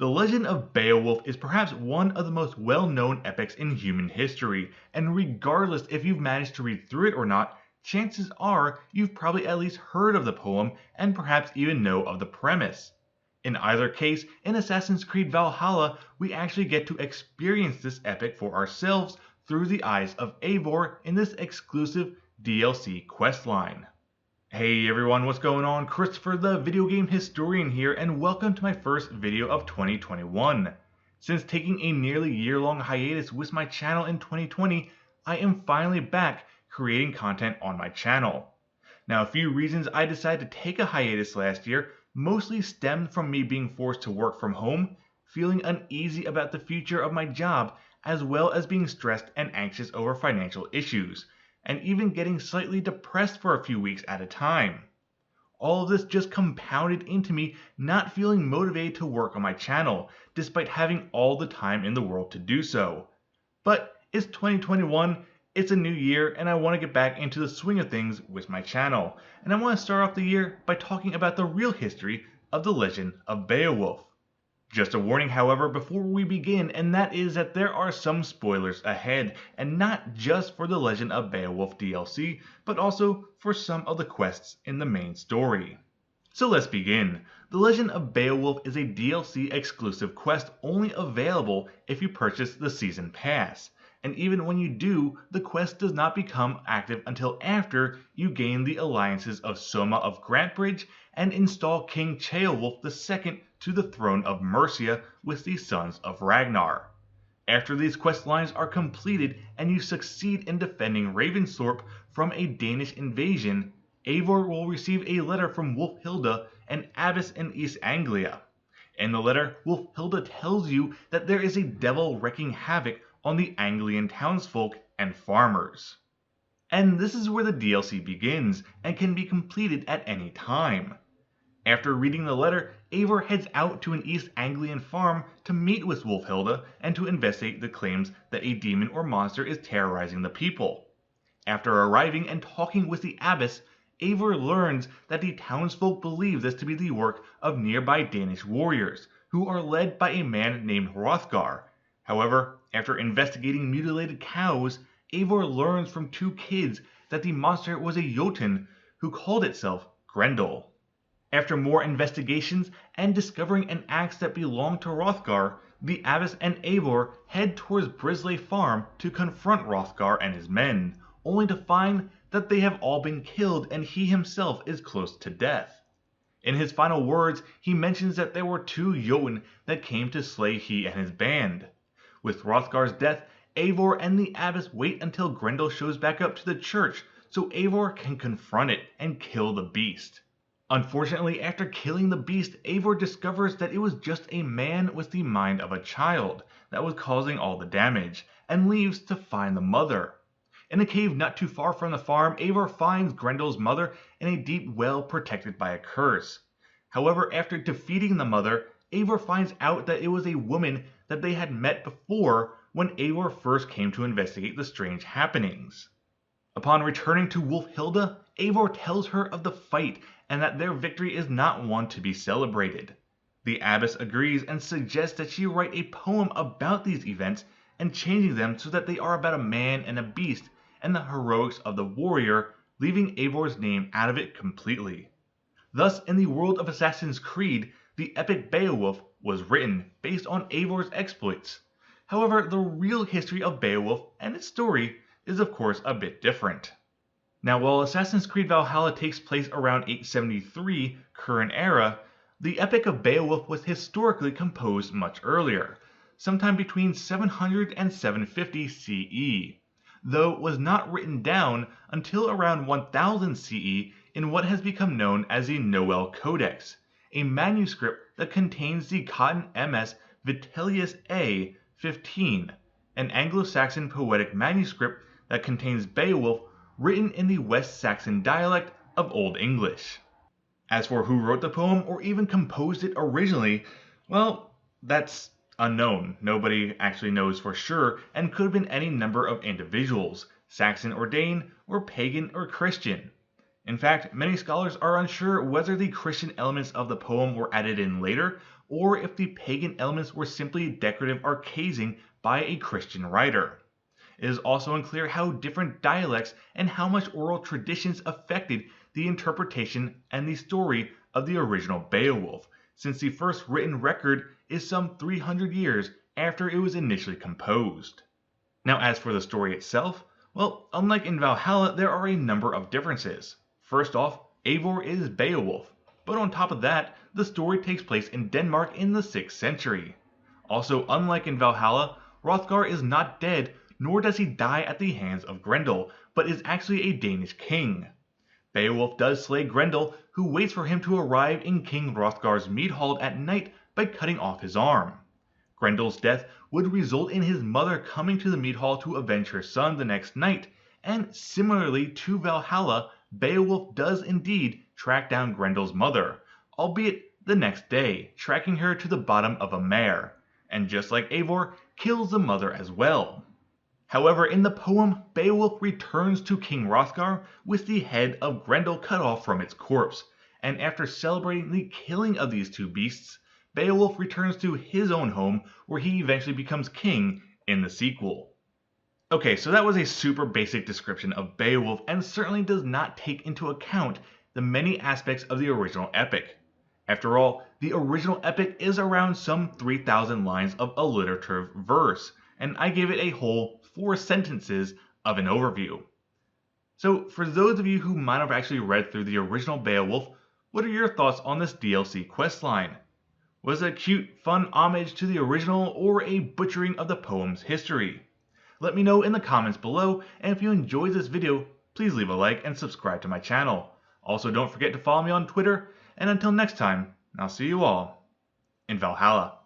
The Legend of Beowulf is perhaps one of the most well-known epics in human history, and regardless if you've managed to read through it or not, chances are you've probably at least heard of the poem and perhaps even know of the premise. In either case, in Assassin's Creed Valhalla, we actually get to experience this epic for ourselves through the eyes of Eivor in this exclusive DLC questline. Hey everyone, what's going on? Christopher the Video Game Historian here, and welcome to my first video of 2021. Since taking a nearly year-long hiatus with my channel in 2020, I am finally back creating content on my channel. Now, a few reasons I decided to take a hiatus last year mostly stemmed from me being forced to work from home, feeling uneasy about the future of my job, as well as being stressed and anxious over financial issues, and even getting slightly depressed for a few weeks at a time. All of this just compounded into me not feeling motivated to work on my channel, despite having all the time in the world to do so. But it's 2021, it's a new year, and I want to get back into the swing of things with my channel. And I want to start off the year by talking about the real history of the Legend of Beowulf. Just a warning, however, before we begin, and that is that there are some spoilers ahead, and not just for the Legend of Beowulf DLC, but also for some of the quests in the main story. So let's begin. The Legend of Beowulf is a DLC exclusive quest only available if you purchase the Season Pass, and even when you do, the quest does not become active until after you gain the alliances of Soma of Grantebridge and install King Ceolwulf II to the throne of Mercia with the Sons of Ragnar. After these quest lines are completed and you succeed in defending Ravensthorpe from a Danish invasion, Eivor will receive a letter from Wulfhilda, an abbess in East Anglia. In the letter, Wulfhilda tells you that there is a devil wreaking havoc on the Anglian townsfolk and farmers. And this is where the DLC begins and can be completed at any time. After reading the letter, Eivor heads out to an East Anglian farm to meet with Wulfhilda and to investigate the claims that a demon or monster is terrorizing the people. After arriving and talking with the abbess, Eivor learns that the townsfolk believe this to be the work of nearby Danish warriors, who are led by a man named Hrothgar. However, after investigating mutilated cows, Eivor learns from two kids that the monster was a Jotun who called itself Grendel. After more investigations and discovering an axe that belonged to Hrothgar, the abbess and Eivor head towards Brisley Farm to confront Hrothgar and his men, only to find that they have all been killed and he himself is close to death. In his final words, he mentions that there were two Jotun that came to slay he and his band. With Hrothgar's death, Eivor and the abbess wait until Grendel shows back up to the church so Eivor can confront it and kill the beast. Unfortunately, after killing the beast, Eivor discovers that it was just a man with the mind of a child that was causing all the damage, and leaves to find the mother. In a cave not too far from the farm, Eivor finds Grendel's mother in a deep well protected by a curse. However, after defeating the mother, Eivor finds out that it was a woman that they had met before when Eivor first came to investigate the strange happenings. Upon returning to Wulfhilda, Eivor tells her of the fight and that their victory is not one to be celebrated. The abbess agrees and suggests that she write a poem about these events and changing them so that they are about a man and a beast and the heroics of the warrior, leaving Eivor's name out of it completely. Thus, in the world of Assassin's Creed, the epic Beowulf was written based on Eivor's exploits. However, the real history of Beowulf and its story is of course a bit different. Now, while Assassin's Creed Valhalla takes place around 873 current era, the Epic of Beowulf was historically composed much earlier, sometime between 700 and 750 CE, though it was not written down until around 1000 CE in what has become known as the Noel Codex, a manuscript that contains the Cotton MS Vitellius A 15, an Anglo-Saxon poetic manuscript that contains Beowulf written in the West Saxon dialect of Old English. As for who wrote the poem or even composed it originally, well, that's unknown. Nobody actually knows for sure and could have been any number of individuals, Saxon or Dane, or pagan or Christian. In fact, many scholars are unsure whether the Christian elements of the poem were added in later or if the pagan elements were simply decorative archasing by a Christian writer. It is also unclear how different dialects and how much oral traditions affected the interpretation and the story of the original Beowulf, since the first written record is some 300 years after it was initially composed. Now, as for the story itself, well, unlike in Valhalla, there are a number of differences. First off, Eivor is Beowulf, but on top of that, the story takes place in Denmark in the 6th century. Also, unlike in Valhalla, Hrothgar is not dead, nor does he die at the hands of Grendel, but is actually a Danish king. Beowulf does slay Grendel, who waits for him to arrive in King Hrothgar's mead hall at night by cutting off his arm. Grendel's death would result in his mother coming to the mead hall to avenge her son the next night, and similarly to Valhalla, Beowulf does indeed track down Grendel's mother, albeit the next day, tracking her to the bottom of a mare, and just like Eivor, kills the mother as well. However, in the poem, Beowulf returns to King Hrothgar with the head of Grendel cut off from its corpse, and after celebrating the killing of these two beasts, Beowulf returns to his own home where he eventually becomes king in the sequel. Okay, so that was a super basic description of Beowulf and certainly does not take into account the many aspects of the original epic. After all, the original epic is around some 3,000 lines of alliterative verse, and I gave it a whole 4 sentences of an overview. So for those of you who might have actually read through the original Beowulf, what are your thoughts on this DLC questline? Was it a cute, fun homage to the original or a butchering of the poem's history? Let me know in the comments below, and if you enjoyed this video, please leave a like and subscribe to my channel. Also, don't forget to follow me on Twitter, and until next time, I'll see you all in Valhalla.